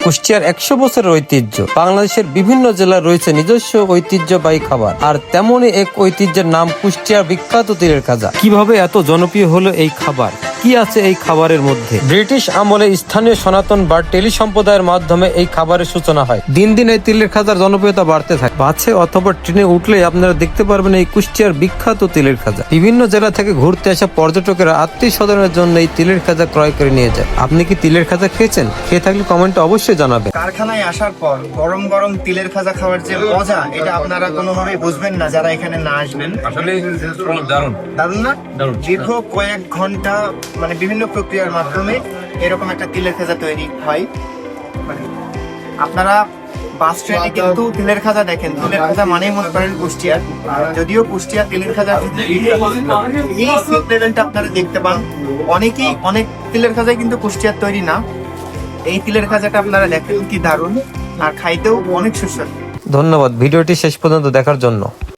কুষ্টিয়ার 100 বছরের ঐতিহ্য। বাংলাদেশের বিভিন্ন জেলার রয়েছে নিজস্ব ঐতিহ্যবাহী খাবার, আর তেমনই এক ঐতিহ্যের নাম কুষ্টিয়ার বিখ্যাত তিলের খাজা। কিভাবে এত জনপ্রিয় হলো এই খাবার, কি আছে এই খাবারের মধ্যে? ব্রিটিশ আমলে স্থানীয় সনাতন বা টেলি সম্প্রদায়ের মাধ্যমে এই খাবারের সূচনা হয়। দিন দিন এই তিলের খাজার জনপ্রিয়তা বাড়তে থাকে। বাসে অথবা ট্রেনে উঠলেই আপনারা দেখতে পারবেন এই কুষ্টিয়ার বিখ্যাত তিলের খাজা। বিভিন্ন জেলা থেকে ঘুরতে আসা পর্যটকেরা আত্মীয় স্বজনের জন্য এই তিলের খাজা ক্রয় করে নিয়ে যায়। আপনি কি তিলের খাজা খেয়েছেন? খেয়ে থাকলে কমেন্টে অবশ্যই জানাবেন। কারখানায় আসার পর গরম গরম তিলের খাজা খাওয়ার যে মজা, এটা আপনারা কোনোভাবেই বুঝবেন না যারা এখানে না আসবেন। আসলে দারুণ দারুণ না? দারুণ। দীর্ঘ কয়েক ঘন্টা মানে বিভিন্ন প্রক্রিয়ার মাধ্যমে এরকম একটা তিলের খাজা তৈরি হয়। মানে আপনারা বাস ট্রেনে কিন্তু তিলের খাজা দেখেন, তিলের খাজা মানেই মনে করেন কুষ্টিয়ার। যদিও কুষ্টিয়া তিলের খাজা এই লেভেলটা আপনারা দেখতে পান, অনেকেই অনেক তিলের খাজাই কিন্তু কুষ্টিয়ার তৈরি না। এই তিলের খাজাটা আপনারা দেখেন কি দারুণ, আর খাইতেও অনেক সুস্বাদু। ধন্যবাদ ভিডিওটি শেষ পর্যন্ত দেখার জন্য।